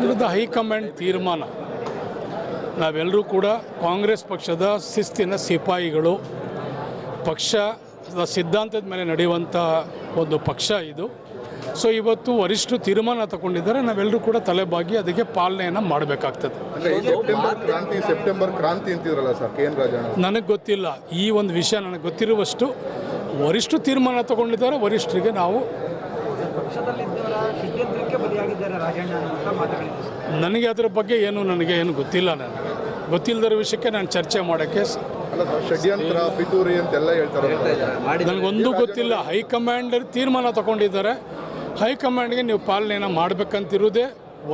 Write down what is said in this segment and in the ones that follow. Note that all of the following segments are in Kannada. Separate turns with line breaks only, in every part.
ವಿರುದ್ಧ ಹೈಕಮಾಂಡ್ ತೀರ್ಮಾನ. ನಾವೆಲ್ಲರೂ ಕೂಡ ಕಾಂಗ್ರೆಸ್ ಪಕ್ಷದ ಶಿಸ್ತಿನ ಸಿಪಾಯಿಗಳು. ಪಕ್ಷದ ಸಿದ್ಧಾಂತದ ಮೇಲೆ ನಡೆಯುವಂಥ ಒಂದು ಪಕ್ಷ ಇದು. ಸೊ ಇವತ್ತು ವರಿಷ್ಠರು ತೀರ್ಮಾನ ತಗೊಂಡಿದ್ದಾರೆ, ನಾವೆಲ್ಲರೂ ಕೂಡ ತಲೆಬಾಗಿ ಅದಕ್ಕೆ ಪಾಲನೆಯನ್ನು ಮಾಡಬೇಕಾಗ್ತದೆ.
ಸೆಪ್ಟೆಂಬರ್ ಕ್ರಾಂತಿ ಅಂತಿದ್ರಲ್ಲ ಸರ್ ಕೆ ಎನ್ ರಾಜಣ್ಣ,
ನನಗೆ ಗೊತ್ತಿಲ್ಲ. ಈ ಒಂದು ವಿಷಯ ನನಗೆ ಗೊತ್ತಿರುವಷ್ಟು ವರಿಷ್ಠರು ತೀರ್ಮಾನ ತಗೊಂಡಿದ್ದಾರೆ. ವರಿಷ್ಠರಿಗೆ ನಾವು ನನಗೆ ಅದರ ಬಗ್ಗೆ ನನಗೆ ಗೊತ್ತಿಲ್ಲ. ನನಗೆ ಗೊತ್ತಿಲ್ಲದ ವಿಷಯಕ್ಕೆ ನಾನು ಚರ್ಚೆ ಮಾಡೋಕ್ಕೆ
ಷಡ್ಯಂತ್ರ ಪಿತೂರಿ ಅಂತೆಲ್ಲ ಹೇಳ್ತಾರೆ.
ನನಗೊಂದು ಗೊತ್ತಿಲ್ಲ. ಹೈಕಮಾಂಡ್ ತೀರ್ಮಾನ ತಗೊಂಡಿದ್ದಾರೆ. ಹೈಕಮಾಂಡ್ಗೆ ನೀವು ಪಾಲನೆಯನ್ನು ಮಾಡಬೇಕಂತಿರೋದೇ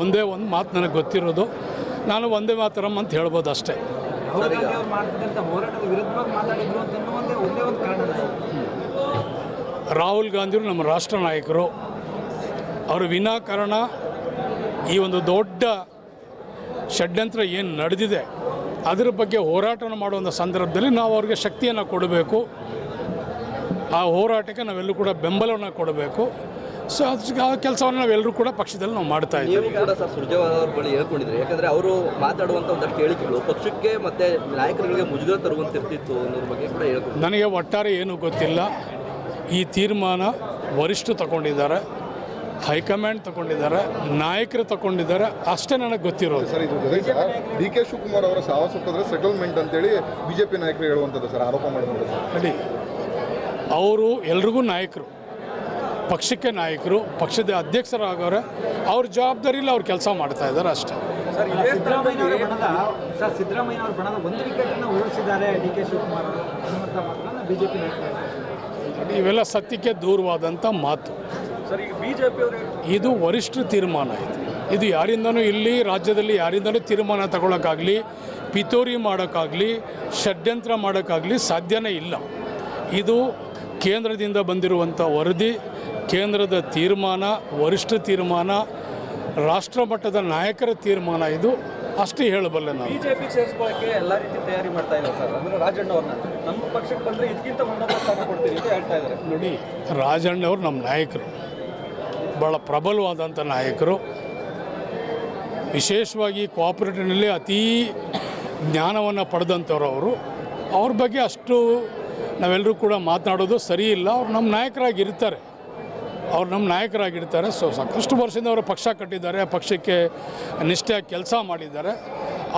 ಒಂದೇ ಒಂದು ಮಾತು ನನಗೆ ಗೊತ್ತಿರೋದು. ನಾನು ಒಂದೇ ಮಾತರಂ ಅಂತ ಹೇಳ್ಬೋದು ಅಷ್ಟೇ. ರಾಹುಲ್ ಗಾಂಧಿಯವರು ನಮ್ಮ ರಾಷ್ಟ್ರ ನಾಯಕರು. ಅವರು ವಿನಾಕಾರಣ ಈ ಒಂದು ದೊಡ್ಡ ಷಡ್ಯಂತ್ರ ಏನು ನಡೆದಿದೆ ಅದರ ಬಗ್ಗೆ ಹೋರಾಟವನ್ನು ಮಾಡುವಂಥ ಸಂದರ್ಭದಲ್ಲಿ ನಾವು ಅವ್ರಿಗೆ ಶಕ್ತಿಯನ್ನು ಕೊಡಬೇಕು. ಆ ಹೋರಾಟಕ್ಕೆ ನಾವೆಲ್ಲರೂ ಕೂಡ ಬೆಂಬಲವನ್ನು ಕೊಡಬೇಕು. ಸೊ ಆ ಕೆಲಸವನ್ನು ನಾವೆಲ್ಲರೂ ಕೂಡ ಪಕ್ಷದಲ್ಲಿ ನಾವು ಮಾಡ್ತಾ ಇದ್ದೀವಿ.
ನೀವು ಕೂಡ ಸರ್ ಸುರ್ಜೇವಾಲ ಅವ್ರ ಬಳಿ ಹೇಳ್ಕೊಂಡಿದ್ರಿ, ಯಾಕಂದರೆ ಅವರು ಮಾತಾಡುವಂಥ ಒಂದಷ್ಟು ಹೇಳಿಕೆಗಳು ಪಕ್ಷಕ್ಕೆ ಮತ್ತು ನಾಯಕರುಗಳಿಗೆ ಮುಜುಗರ ತರುವಂತಿರ್ತಿತ್ತು ಅನ್ನೋದ್ರ ಬಗ್ಗೆ ಕೂಡ ಹೇಳ್ಕೊಂಡು
ನನಗೆ ಒಟ್ಟಾರೆ ಏನೂ ಗೊತ್ತಿಲ್ಲ. ಈ ತೀರ್ಮಾನ ವರಿಷ್ಠರು ತಗೊಂಡಿದ್ದಾರೆ, ಹೈಕಮಾಂಡ್ ತಗೊಂಡಿದ್ದಾರೆ, ನಾಯಕರು ತಗೊಂಡಿದ್ದಾರೆ, ಅಷ್ಟೇ ನನಗೆ ಗೊತ್ತಿರೋದು.
ಸರ್ ಇದು ಡಿ ಕೆ ಶಿವಕುಮಾರ್ ಅವರ ಸಾವಸಪ್ಪಿದ್ರೆ ಸೆಟಲ್ಮೆಂಟ್ ಅಂತೇಳಿ ಬಿಜೆಪಿ ನಾಯಕರು ಹೇಳುವಂಥದ್ದು ಸರ್, ಆರೋಪ ಮಾಡಿದ್ರು.
ನೋಡಿ, ಅವರು ಎಲ್ರಿಗೂ ನಾಯಕರು, ಪಕ್ಷಕ್ಕೆ ನಾಯಕರು, ಪಕ್ಷದ ಅಧ್ಯಕ್ಷರಾಗವ್ರೆ. ಅವ್ರ ಜವಾಬ್ದಾರಿಯಲ್ಲಿ ಅವ್ರು ಕೆಲಸ ಮಾಡ್ತಾ ಇದ್ದಾರೆ ಅಷ್ಟೇ.
ಸಿದ್ದರಾಮಯ್ಯ ಬಣದ ಒಂದು ವಿಕೆಟನ್ನು ಉರುಳಿಸಿದ್ದಾರೆ ಡಿ ಕೆ ಶಿವಕುಮಾರ್ ಬಿಜೆಪಿ
ಇವೆಲ್ಲ ಸತ್ಯಕ್ಕೆ ದೂರವಾದಂಥ ಮಾತು.
ಸರ್ ಈಗ ಬಿಜೆಪಿಯವರು
ಇದು ವರಿಷ್ಠ ತೀರ್ಮಾನ. ಇದು ಯಾರಿಂದನೂ ಇಲ್ಲಿ ರಾಜ್ಯದಲ್ಲಿ ಯಾರಿಂದನೂ ತೀರ್ಮಾನ ತಗೊಳ್ಳೋಕ್ಕಾಗಲಿ, ಪಿತೂರಿ ಮಾಡೋಕ್ಕಾಗಲಿ, ಷಡ್ಯಂತ್ರ ಮಾಡೋಕ್ಕಾಗಲಿ ಸಾಧ್ಯನೇ ಇಲ್ಲ. ಇದು ಕೇಂದ್ರದಿಂದ ಬಂದಿರುವಂಥ ವರದಿ, ಕೇಂದ್ರದ ತೀರ್ಮಾನ, ವರಿಷ್ಠ ತೀರ್ಮಾನ, ರಾಷ್ಟ್ರ ಮಟ್ಟದ ನಾಯಕರ ತೀರ್ಮಾನ. ಇದು ಅಷ್ಟೇ ಹೇಳಬಲ್ಲೆ. ನಾವು
ಬಿಜೆಪಿ ಸೇರಿಸ್ಕೊಳ್ಳೋಕ್ಕೆ ಎಲ್ಲ ರೀತಿ ತಯಾರಿ ಮಾಡ್ತಾ ಇದ್ದಾರೆ ಸರ್. ಅಂದರೆ ರಾಜಣ್ಣ ಅವ್ರನ್ನ ನಮ್ಮ ಪಕ್ಷಕ್ಕೆ ಬಂದರೆ ಇದಕ್ಕಿಂತ ಉನ್ನತ ಸ್ಥಾನ ಕೊಡ್ತೀವಿ ಅಂತ ಹೇಳ್ತಾ ಇದ್ದಾರೆ.
ನೋಡಿ, ರಾಜಣ್ಣವ್ರು ನಮ್ಮ ನಾಯಕರು, ಭಾಳ ಪ್ರಬಲವಾದಂಥ ನಾಯಕರು. ವಿಶೇಷವಾಗಿ ಕೋಆಪರೇಟಿವ್ನಲ್ಲಿ ಅತೀ ಜ್ಞಾನವನ್ನು ಪಡೆದಂಥವ್ರು ಅವರು. ಅವ್ರ ಬಗ್ಗೆ ಅಷ್ಟು ನಾವೆಲ್ಲರೂ ಕೂಡ ಮಾತನಾಡೋದು ಸರಿ ಇಲ್ಲ. ಅವ್ರು ನಮ್ಮ ನಾಯಕರಾಗಿರ್ತಾರೆ. ಸೊ ಸಾಕಷ್ಟು ವರ್ಷದಿಂದ ಅವರು ಪಕ್ಷ ಕಟ್ಟಿದ್ದಾರೆ, ಪಕ್ಷಕ್ಕೆ ನಿಷ್ಠೆಯಾಗಿ ಕೆಲಸ ಮಾಡಿದ್ದಾರೆ.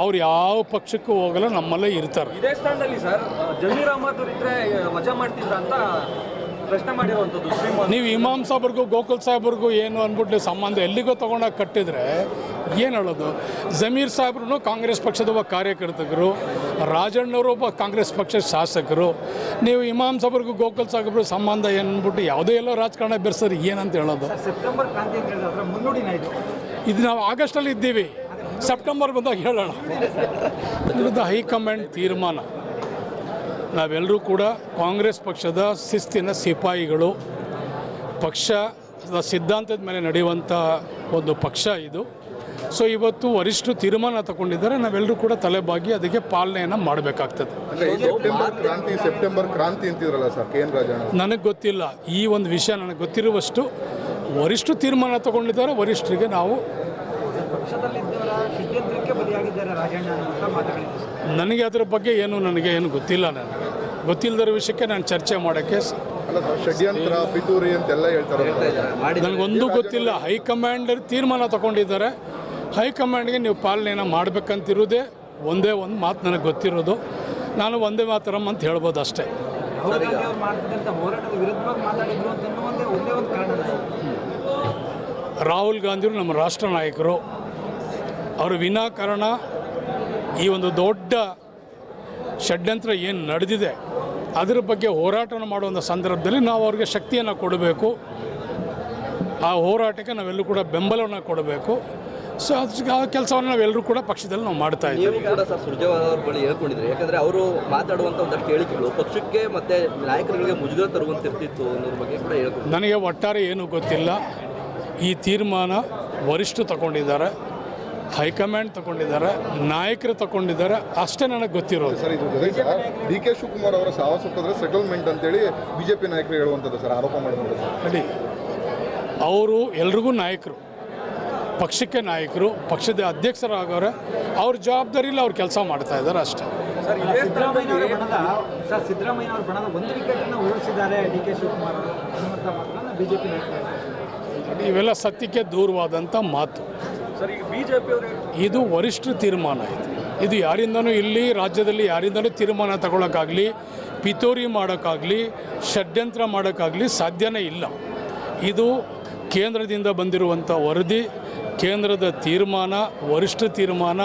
ಅವ್ರು ಯಾವ ಪಕ್ಷಕ್ಕೂ ಹೋಗಲ್ಲ, ನಮ್ಮಲ್ಲೇ ಇರ್ತಾರೆ.
ಇದೇ ಸ್ಥಾನದಲ್ಲಿ ಸರ್ ಜಮೀರ್ ಅಹಮದ್ ಇದ್ರೆ ವಜಾ ಮಾಡ್ತಿದ್ರ ಅಂತ ಪ್ರಶ್ನೆ ಮಾಡಿರುವಂಥದ್ದು.
ನೀವು ಇಮಾಮ್ ಸಾಹೇಬ್ರಿಗೂ ಗೋಕುಲ್ ಸಾಹೇಬ್ರಿಗೂ ಏನು ಅಂದ್ಬಿಟ್ಟು ಸಂಬಂಧ ಎಲ್ಲಿಗೋ ತೊಗೊಂಡಾಗ ಕಟ್ಟಿದರೆ ಏನು ಹೇಳೋದು? ಜಮೀರ್ ಸಾಹೇಬ್ರು ಕಾಂಗ್ರೆಸ್ ಪಕ್ಷದ ಒಬ್ಬ ಕಾರ್ಯಕರ್ತರು, ರಾಜಣ್ಣವರು ಒಬ್ಬ ಕಾಂಗ್ರೆಸ್ ಪಕ್ಷದ ಶಾಸಕರು. ನೀವು ಇಮಾಮ್ ಸಾಹೇಬ್ರಿಗೂ ಗೋಕುಲ್ ಸಾಹೇಬ್ರು ಸಂಬಂಧ ಏನಂದ್ಬಿಟ್ಟು ಯಾವುದೇ ಎಲ್ಲೋ ರಾಜಕಾರಣ ಬೆರೆಸೋರು ಏನಂತ ಹೇಳೋದು?
ಸೆಪ್ಟೆಂಬರ್ ಕ್ರಾಂತಿ ಅಂತ ಹೇಳಿದ್ರೆ ಮುನ್ನುಡಿನ
ಇದು ನಾವು ಆಗಸ್ಟಲ್ಲಿ ಇದ್ದೀವಿ, ಸೆಪ್ಟೆಂಬರ್ ಬಂದಾಗ ಹೇಳೋಣ. ವಿರುದ್ಧ ಹೈಕಮಾಂಡ್ ತೀರ್ಮಾನ. ನಾವೆಲ್ಲರೂ ಕೂಡ ಕಾಂಗ್ರೆಸ್ ಪಕ್ಷದ ಶಿಸ್ತಿನ ಸಿಪಾಯಿಗಳು. ಪಕ್ಷದ ಸಿದ್ಧಾಂತದ ಮೇಲೆ ನಡೆಯುವಂಥ ಒಂದು ಪಕ್ಷ ಇದು. ಸೊ ಇವತ್ತು ವರಿಷ್ಠರು ತೀರ್ಮಾನ ತಗೊಂಡಿದ್ದಾರೆ, ನಾವೆಲ್ಲರೂ ಕೂಡ ತಲೆಬಾಗಿ ಅದಕ್ಕೆ ಪಾಲನೆಯನ್ನು ಮಾಡಬೇಕಾಗ್ತದೆ.
ಸೆಪ್ಟೆಂಬರ್ ಕ್ರಾಂತಿ ಅಂತಿದ್ರಲ್ಲ ಸರ್ ಕೆ ಎನ್ ರಾಜಣ್ಣ,
ನನಗೆ ಗೊತ್ತಿಲ್ಲ. ಈ ಒಂದು ವಿಷಯ ನನಗೆ ಗೊತ್ತಿರುವಷ್ಟು ವರಿಷ್ಠರು ತೀರ್ಮಾನ ತಗೊಂಡಿದ್ದಾರೆ. ವರಿಷ್ಠರಿಗೆ ನಾವು ನನಗೆ ಅದರ ಬಗ್ಗೆ ನನಗೆ ಗೊತ್ತಿಲ್ಲ. ನನಗೆ ಗೊತ್ತಿಲ್ಲದ ವಿಷಯಕ್ಕೆ ನಾನು ಚರ್ಚೆ ಮಾಡೋಕ್ಕೆ
ಷಡ್ಯಂತ್ರ ಪಿತೂರಿ ಅಂತೆಲ್ಲ ಹೇಳ್ತಾರೆ.
ನನಗೊಂದು ಗೊತ್ತಿಲ್ಲ. ಹೈಕಮಾಂಡ್ ತೀರ್ಮಾನ ತಗೊಂಡಿದ್ದಾರೆ. ಹೈಕಮಾಂಡ್ಗೆ ನೀವು ಪಾಲನೆಯನ್ನು ಮಾಡಬೇಕಂತಿರೋದೇ ಒಂದೇ ಒಂದು ಮಾತು ನನಗೆ ಗೊತ್ತಿರೋದು. ನಾನು ಒಂದೇ ಮಾತರಂ ಅಂತ ಹೇಳ್ಬೋದು ಅಷ್ಟೇ. ರಾಹುಲ್ ಗಾಂಧಿಯವರು ನಮ್ಮ ರಾಷ್ಟ್ರ ನಾಯಕರು. ಅವರು ವಿನಾಕಾರಣ ಈ ಒಂದು ದೊಡ್ಡ ಷಡ್ಯಂತ್ರ ಏನು ನಡೆದಿದೆ ಅದರ ಬಗ್ಗೆ ಹೋರಾಟವನ್ನು ಮಾಡುವಂಥ ಸಂದರ್ಭದಲ್ಲಿ ನಾವು ಅವ್ರಿಗೆ ಶಕ್ತಿಯನ್ನು ಕೊಡಬೇಕು. ಆ ಹೋರಾಟಕ್ಕೆ ನಾವೆಲ್ಲರೂ ಕೂಡ ಬೆಂಬಲವನ್ನು ಕೊಡಬೇಕು. ಸೊ ಆ ಕೆಲಸವನ್ನು ನಾವೆಲ್ಲರೂ ಕೂಡ ಪಕ್ಷದಲ್ಲಿ ನಾವು ಮಾಡ್ತಾ ಇದ್ದೀವಿ.
ನೀವು ಕೂಡ ಸರ್ ಸುರ್ಜೇವಾಲ ಅವ್ರ ಬಳಿ ಹೇಳ್ಕೊಂಡಿದ್ರಿ, ಯಾಕಂದರೆ ಅವರು ಮಾತಾಡುವಂಥ ಒಂದಷ್ಟು ಹೇಳಿಕೆಗಳು ಪಕ್ಷಕ್ಕೆ ಮತ್ತು ನಾಯಕರುಗಳಿಗೆ ಮುಜುಗರ ತರುವಂತಿರ್ತಿತ್ತು ಅನ್ನೋದ್ರ ಬಗ್ಗೆ ಕೂಡ ಹೇಳ್ಕೊಂಡು
ನನಗೆ ಒಟ್ಟಾರೆ ಏನೂ ಗೊತ್ತಿಲ್ಲ. ಈ ತೀರ್ಮಾನ ವರಿಷ್ಠರು ತಗೊಂಡಿದ್ದಾರೆ, ಹೈಕಮಾಂಡ್ ತಗೊಂಡಿದ್ದಾರೆ, ನಾಯಕರು ತಗೊಂಡಿದ್ದಾರೆ, ಅಷ್ಟೇ ನನಗೆ ಗೊತ್ತಿರೋದು.
ಸರ್ ಇದು ಡಿ ಕೆ ಶಿವಕುಮಾರ್ ಅವರ ಸಾವಸಪ್ಪಿದ್ರೆ ಸೆಟಲ್ಮೆಂಟ್ ಅಂತೇಳಿ ಬಿಜೆಪಿ ನಾಯಕರು ಹೇಳುವಂಥದ್ದು ಸರ್, ಆರೋಪ ಮಾಡಿದ್ರು.
ನೋಡಿ, ಅವರು ಎಲ್ರಿಗೂ ನಾಯಕರು, ಪಕ್ಷಕ್ಕೆ ನಾಯಕರು, ಪಕ್ಷದ ಅಧ್ಯಕ್ಷರಾಗವ್ರೆ, ಅವ್ರ ಜವಾಬ್ದಾರಿಲಿ ಅವ್ರು ಕೆಲಸ ಮಾಡ್ತಾ ಇದ್ದಾರೆ ಅಷ್ಟೇ.
ಸರ್ ಸಿದ್ದರಾಮಯ್ಯನವರ ಬಣದ ಒಂದು ವಿಕೆಟನ್ನು ಉರುಳಿಸಿದ್ದಾರೆ ಡಿ ಕೆ ಶಿವಕುಮಾರ್ ಅನ್ನುವಂಥ ಮಾತನ್ನು ಬಿಜೆಪಿ ನಾಯಕರು.
ಇವೆಲ್ಲ ಸತ್ಯಕ್ಕೆ ದೂರವಾದಂಥ ಮಾತು.
ಸರ್ ಈಗ ಬಿಜೆಪಿ ಅವರು
ಇದು ವರಿಷ್ಠರ ತೀರ್ಮಾನ ಇದು ಯಾರಿಂದನೂ ಇಲ್ಲಿ ರಾಜ್ಯದಲ್ಲಿ ಯಾರಿಂದನೂ ತೀರ್ಮಾನ ತಗೊಳ್ಳೋಕ್ಕಾಗಲಿ, ಪಿತೂರಿ ಮಾಡೋಕ್ಕಾಗಲಿ, ಷಡ್ಯಂತ್ರ ಮಾಡೋಕ್ಕಾಗಲಿ ಸಾಧ್ಯನೇ ಇಲ್ಲ. ಇದು ಕೇಂದ್ರದಿಂದ ಬಂದಿರುವಂಥ ವರದಿ, ಕೇಂದ್ರದ ತೀರ್ಮಾನ, ವರಿಷ್ಠ ತೀರ್ಮಾನ,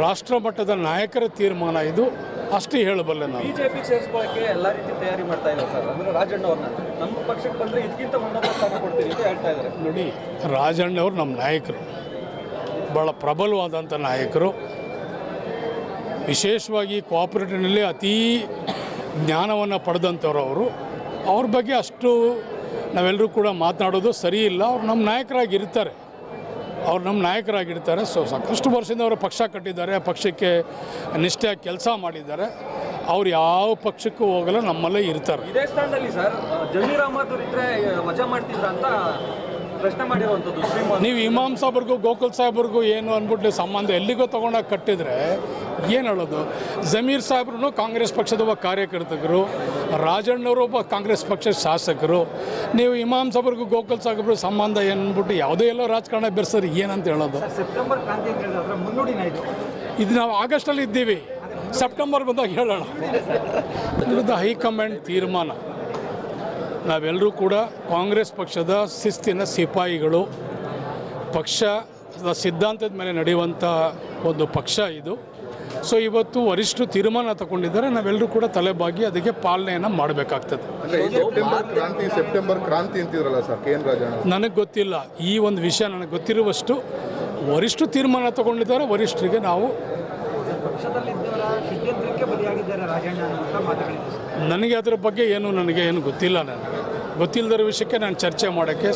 ರಾಷ್ಟ್ರ ಮಟ್ಟದ ನಾಯಕರ ತೀರ್ಮಾನ. ಇದು ಅಷ್ಟೇ ಹೇಳಬಲ್ಲೆ ನಾನು.
ಬಿಜೆಪಿ ಸೇರಿಸ್ಕೊಳ್ಳೋಕ್ಕೆ ಎಲ್ಲ ರೀತಿ ತಯಾರಿ ಮಾಡ್ತಾ ಇದ್ದಾರೆ ಸರ್. ಅಂದರೆ ರಾಜಣ್ಣ ಅವ್ರನ್ನ ನಮ್ಮ ಪಕ್ಷಕ್ಕೆ ಬಂದರೆ ಇದಕ್ಕಿಂತ ಉನ್ನತ ಸ್ಥಾನ ಕೊಡ್ತೀವಿ ಅಂತ ಹೇಳ್ತಾ ಇದ್ದಾರೆ.
ನೋಡಿ, ರಾಜಣ್ಣವ್ರು ನಮ್ಮ ನಾಯಕರು, ಭಾಳ ಪ್ರಬಲವಾದಂಥ ನಾಯಕರು. ವಿಶೇಷವಾಗಿ ಕೋಆಪರೇಟಿವ್ನಲ್ಲಿ ಅತೀ ಜ್ಞಾನವನ್ನು ಪಡೆದಂಥವ್ರು ಅವರು. ಅವ್ರ ಬಗ್ಗೆ ಅಷ್ಟು ನಾವೆಲ್ಲರೂ ಕೂಡ ಮಾತನಾಡೋದು ಸರಿ ಇಲ್ಲ. ಅವ್ರು ನಮ್ಮ ನಾಯಕರಾಗಿರ್ತಾರೆ. ಸೊ ಸಾಕಷ್ಟು ವರ್ಷದಿಂದ ಅವರು ಪಕ್ಷ ಕಟ್ಟಿದ್ದಾರೆ, ಪಕ್ಷಕ್ಕೆ ನಿಷ್ಠೆಯಾಗಿ ಕೆಲಸ ಮಾಡಿದ್ದಾರೆ. ಅವ್ರು ಯಾವ ಪಕ್ಷಕ್ಕೂ ಹೋಗಲ್ಲ, ನಮ್ಮಲ್ಲೇ ಇರ್ತಾರೆ.
ಇದೇ ಸ್ಥಾನದಲ್ಲಿ ಸರ್ ಜಮೀರ್ ಅಹಮದ್ ಇದ್ರೆ ವಜಾ ಮಾಡ್ತಿದ್ರ ಅಂತ ಪ್ರಶ್ನೆ ಮಾಡಿರುವಂಥದ್ದು.
ನೀವು ಇಮಾಮ್ ಸಾಹೇಬ್ರಿಗೂ ಗೋಕುಲ್ ಸಾಹೇಬ್ರಿಗೂ ಏನು ಅಂದ್ಬಿಟ್ಟು ಸಂಬಂಧ ಎಲ್ಲಿಗೋ ತೊಗೊಂಡಾಗ ಕಟ್ಟಿದರೆ ಏನು ಹೇಳೋದು? ಜಮೀರ್ ಸಾಹೇಬ್ರು ಕಾಂಗ್ರೆಸ್ ಪಕ್ಷದ ಒಬ್ಬ ಕಾರ್ಯಕರ್ತರು, ರಾಜಣ್ಣವರು ಒಬ್ಬ ಕಾಂಗ್ರೆಸ್ ಪಕ್ಷದ ಶಾಸಕರು. ನೀವು ಇಮಾಮ್ ಸಾಹೇಬ್ರಿಗೂ ಗೋಕುಲ್ ಸಾಹೇಬ್ರು ಸಂಬಂಧ ಏನ್ಬಿಟ್ಟು ಯಾವುದೇ ಎಲ್ಲೋ ರಾಜಕಾರಣ ಬೆರೆಸೋರು ಏನಂತ ಹೇಳೋದು?
ಸೆಪ್ಟೆಂಬರ್ ಕ್ರಾಂತಿ ಅಂತ ಹೇಳಿದ್ರೆ ಮುನ್ನುಡಿನ
ಇದು ನಾವು ಆಗಸ್ಟಲ್ಲಿ ಇದ್ದೀವಿ, ಸೆಪ್ಟೆಂಬರ್ ಬಂದಾಗ ಹೇಳೋಣ. ಇದು ಹೈಕಮಾಂಡ್ ತೀರ್ಮಾನ. ನಾವೆಲ್ಲರೂ ಕೂಡ ಕಾಂಗ್ರೆಸ್ ಪಕ್ಷದ ಶಿಸ್ತಿನ ಸಿಪಾಯಿಗಳು. ಪಕ್ಷದ ಸಿದ್ಧಾಂತದ ಮೇಲೆ ನಡೆಯುವಂಥ ಒಂದು ಪಕ್ಷ ಇದು. ಸೊ ಇವತ್ತು ವರಿಷ್ಠರು ತೀರ್ಮಾನ ತಗೊಂಡಿದ್ದಾರೆ, ನಾವೆಲ್ಲರೂ ಕೂಡ ತಲೆಬಾಗಿ ಅದಕ್ಕೆ ಪಾಲನೆಯನ್ನು ಮಾಡಬೇಕಾಗ್ತದೆ.
ಅಂದರೆ ಸೆಪ್ಟೆಂಬರ್ ಕ್ರಾಂತಿ ಅಂತಿದ್ರಲ್ಲ ಸರ್ ಕೆ ಎನ್ ರಾಜಣ್ಣ.
ನನಗೆ ಗೊತ್ತಿಲ್ಲ, ಈ ಒಂದು ವಿಷಯ ನನಗೆ ಗೊತ್ತಿರುವಷ್ಟು ವರಿಷ್ಠರು ತೀರ್ಮಾನ ತಗೊಂಡಿದ್ದಾರೆ. ವರಿಷ್ಠರಿಗೆ ನಾವು ನನಗೆ ಅದರ ಬಗ್ಗೆ ಏನು ಗೊತ್ತಿಲ್ಲ. ನನಗೆ ಗೊತ್ತಿಲ್ಲದ ವಿಷಯಕ್ಕೆ ನಾನು ಚರ್ಚೆ ಮಾಡೋಕ್ಕೆ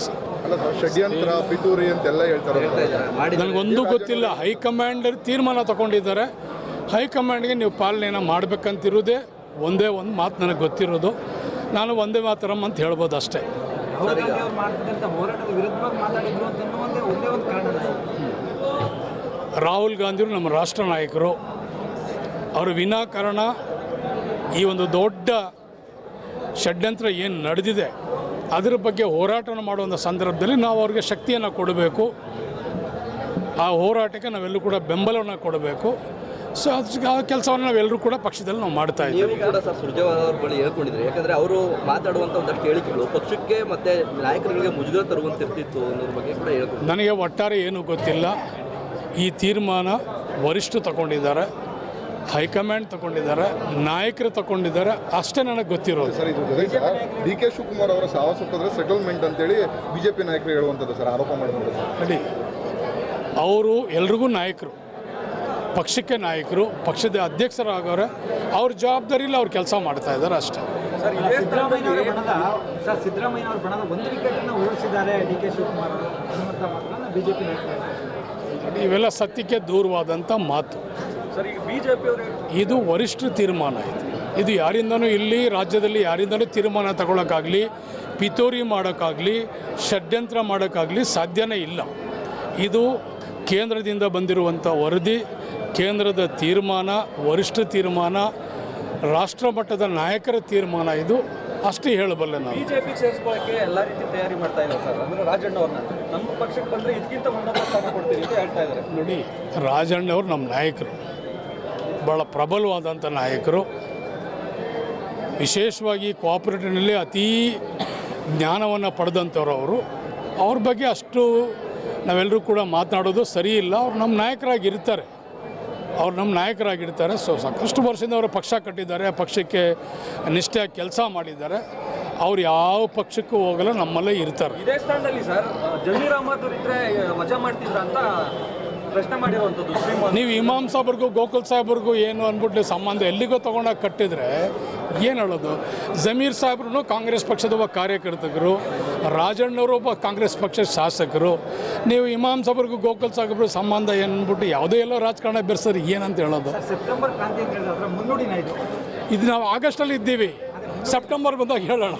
ಅಲ್ಲ ಸರ್, ಷಡ್ಯಂತ್ರ ಪಿತೂರಿ ಅಂತೆಲ್ಲ ಹೇಳ್ತಾರೆ.
ನನಗೊಂದು ಗೊತ್ತಿಲ್ಲ. ಹೈಕಮಾಂಡ್ ತೀರ್ಮಾನ ತಗೊಂಡಿದ್ದಾರೆ. ಹೈಕಮಾಂಡ್ಗೆ ನೀವು ಪಾಲನೆಯನ್ನು ಮಾಡಬೇಕಂತಿರೋದೇ ಒಂದೇ ಒಂದು ಮಾತು ನನಗೆ ಗೊತ್ತಿರೋದು. ನಾನು ಒಂದೇ ಮಾತರಂ ಅಂತ ಹೇಳ್ಬೋದು ಅಷ್ಟೇ. ರಾಹುಲ್ ಗಾಂಧಿಯವರು ನಮ್ಮ ರಾಷ್ಟ್ರ ನಾಯಕರು. ಅವರು ವಿನಾಕಾರಣ ಈ ಒಂದು ದೊಡ್ಡ ಷಡ್ಯಂತ್ರ ಏನು ನಡೆದಿದೆ ಅದರ ಬಗ್ಗೆ ಹೋರಾಟವನ್ನು ಮಾಡುವಂಥ ಸಂದರ್ಭದಲ್ಲಿ ನಾವು ಅವ್ರಿಗೆ ಶಕ್ತಿಯನ್ನು ಕೊಡಬೇಕು. ಆ ಹೋರಾಟಕ್ಕೆ ನಾವೆಲ್ಲರೂ ಕೂಡ ಬೆಂಬಲವನ್ನು ಕೊಡಬೇಕು. ಸೊ ಆ ಕೆಲಸವನ್ನು ನಾವೆಲ್ಲರೂ ಕೂಡ ಪಕ್ಷದಲ್ಲಿ ನಾವು ಮಾಡ್ತಾ ಇದ್ದೀವಿ.
ನೀವು ಕೂಡ ಸರ್ ಸುರ್ಜೇವಾಲಾ ಅವ್ರ ಬಳಿ ಹೇಳ್ಕೊಂಡಿದ್ರಿ, ಯಾಕಂದರೆ ಅವರು ಮಾತಾಡುವಂಥ ಒಂದಷ್ಟು ಹೇಳಿಕೆಗಳು ಪಕ್ಷಕ್ಕೆ ಮತ್ತು ನಾಯಕರಿಗೆ ಮುಜುಗರ ತರುವಂತಿರ್ತಿತ್ತು ಅನ್ನೋದ್ರ ಬಗ್ಗೆ ಕೂಡ ಹೇಳ್ಕೊಂಡು.
ನನಗೆ ಒಟ್ಟಾರೆ ಏನೂ ಗೊತ್ತಿಲ್ಲ. ಈ ತೀರ್ಮಾನ ವರಿಷ್ಠರು ತಗೊಂಡಿದ್ದಾರೆ, ಹೈಕಮಾಂಡ್ ತಗೊಂಡಿದ್ದಾರೆ, ನಾಯಕರು ತಗೊಂಡಿದ್ದಾರೆ, ಅಷ್ಟೇ ನನಗೆ ಗೊತ್ತಿರೋದು.
ಸರ್ ಇದು ಡಿ ಕೆ ಶಿವಕುಮಾರ್ ಅವರ ಸಾವಸಪ್ಪಿದ್ರೆ ಸೆಟಲ್ಮೆಂಟ್ ಅಂತೇಳಿ ಬಿಜೆಪಿ ನಾಯಕರು ಹೇಳುವಂಥದ್ದು ಸರ್, ಆರೋಪ ಮಾಡಿದ್ರು.
ನೋಡಿ, ಅವರು ಎಲ್ರಿಗೂ ನಾಯಕರು, ಪಕ್ಷಕ್ಕೆ ನಾಯಕರು, ಪಕ್ಷದ ಅಧ್ಯಕ್ಷರಾಗವ್ರೆ, ಅವ್ರ ಜವಾಬ್ದಾರಿಲಿ ಅವ್ರು ಕೆಲಸ ಮಾಡ್ತಾ ಇದ್ದಾರೆ ಅಷ್ಟೇ.
ಸರ್ ಸಿದ್ದರಾಮಯ್ಯನವರ ಬಣದ ಒಂದು ವಿಕೆಟನ್ನು ಉರುಳಿಸಿದ್ದಾರೆ ಡಿ ಕೆ ಶಿವಕುಮಾರ್ ಅನ್ನುವಂಥ ಮಾತನ್ನು ಬಿಜೆಪಿ ನಾಯಕರು.
ಇವೆಲ್ಲ ಸತ್ಯಕ್ಕೆ ದೂರವಾದಂಥ ಮಾತು.
ಸರ್ ಈಗ ಬಿಜೆಪಿ ಅವರು
ಇದು ವರಿಷ್ಠರ ತೀರ್ಮಾನ. ಇದು ಯಾರಿಂದನೂ ಇಲ್ಲಿ ರಾಜ್ಯದಲ್ಲಿ ಯಾರಿಂದನೂ ತೀರ್ಮಾನ ತಗೊಳ್ಳೋಕ್ಕಾಗಲಿ, ಪಿತೂರಿ ಮಾಡೋಕ್ಕಾಗಲಿ, ಷಡ್ಯಂತ್ರ ಮಾಡೋಕ್ಕಾಗಲಿ ಸಾಧ್ಯನೇ ಇಲ್ಲ. ಇದು ಕೇಂದ್ರದಿಂದ ಬಂದಿರುವಂಥ ವರದಿ, ಕೇಂದ್ರದ ತೀರ್ಮಾನ, ವರಿಷ್ಠ ತೀರ್ಮಾನ, ರಾಷ್ಟ್ರ ಮಟ್ಟದ ನಾಯಕರ ತೀರ್ಮಾನ. ಇದು ಅಷ್ಟೇ ಹೇಳಬಲ್ಲೆ ನಾನು.
ಬಿಜೆಪಿ ಸೇರಿಸ್ಕೊಳ್ಳೋಕ್ಕೆ ಎಲ್ಲ ರೀತಿ ತಯಾರಿ ಮಾಡ್ತಾ ಇದ್ದಾರೆ ಸರ್. ಅಂದರೆ ರಾಜಣ್ಣ ಅವ್ರನ್ನ ನಮ್ಮ ಪಕ್ಷಕ್ಕೆ ಬಂದರೆ ಇದಕ್ಕಿಂತ ಉನ್ನತ ಸ್ಥಾನ ಕೊಡ್ತೀವಿ ಅಂತ ಹೇಳ್ತಾ ಇದ್ದಾರೆ.
ನೋಡಿ, ರಾಜಣ್ಣವ್ರು ನಮ್ಮ ನಾಯಕರು, ಭಾಳ ಪ್ರಬಲವಾದಂಥ ನಾಯಕರು. ವಿಶೇಷವಾಗಿ ಕೋಆಪರೇಟಿವ್ನಲ್ಲಿ ಅತೀ ಜ್ಞಾನವನ್ನು ಪಡೆದಂಥವ್ರು ಅವರು. ಅವ್ರ ಬಗ್ಗೆ ಅಷ್ಟು ನಾವೆಲ್ಲರೂ ಕೂಡ ಮಾತನಾಡೋದು ಸರಿ ಇಲ್ಲ. ಅವ್ರು ನಮ್ಮ ನಾಯಕರಾಗಿರ್ತಾರೆ. ಸೊ ಸಾಕಷ್ಟು ವರ್ಷದಿಂದ ಅವರು ಪಕ್ಷ ಕಟ್ಟಿದ್ದಾರೆ, ಪಕ್ಷಕ್ಕೆ ನಿಷ್ಠೆಯಾಗಿ ಕೆಲಸ ಮಾಡಿದ್ದಾರೆ. ಅವ್ರು ಯಾವ ಪಕ್ಷಕ್ಕೂ ಹೋಗಲ್ಲ, ನಮ್ಮಲ್ಲೇ ಇರ್ತಾರೆ.
ಇದೇ ಸ್ಥಾನದಲ್ಲಿ ಸರ್ ಜಮೀರ್ ಅಹಮದ್ ಇದ್ರೆ ವಜಾ ಮಾಡ್ತಿದ್ರ ಅಂತ ಪ್ರಶ್ನೆ ಮಾಡಿರುವಂಥದ್ದು.
ನೀವು ಇಮಾಮ್ ಸಾಹೇಬ್ರಿಗೂ ಗೋಕುಲ್ ಸಾಹೇಬ್ರಿಗೂ ಏನು ಅಂದ್ಬಿಟ್ಟು ಸಂಬಂಧ ಎಲ್ಲಿಗೋ ತೊಗೊಂಡಾಗ ಕಟ್ಟಿದರೆ ಏನು ಹೇಳೋದು? ಜಮೀರ್ ಸಾಹೇಬ್ರು ಕಾಂಗ್ರೆಸ್ ಪಕ್ಷದ ಒಬ್ಬ ಕಾರ್ಯಕರ್ತರು, ರಾಜಣ್ಣವರು ಒಬ್ಬ ಕಾಂಗ್ರೆಸ್ ಪಕ್ಷದ ಶಾಸಕರು. ನೀವು ಇಮಾಮ್ ಸಾಹೇಬ್ರಿಗೂ ಗೋಕುಲ್ ಸಾಹೇಬ್ರು ಸಂಬಂಧ ಏನ್ಬಿಟ್ಟು ಯಾವುದೇ ಎಲ್ಲೋ ರಾಜಕಾರಣ ಬೆರೆಸೋರು ಏನಂತ ಹೇಳೋದು?
ಸೆಪ್ಟೆಂಬರ್ ಕ್ರಾಂತಿ ಅಂತ ಹೇಳಿದ್ರೆ ಮುನ್ನುಡಿನ ಇದು
ನಾವು ಆಗಸ್ಟಲ್ಲಿ ಇದ್ದೀವಿ, ಸೆಪ್ಟೆಂಬರ್ ಬಂದಾಗ ಹೇಳೋಣ.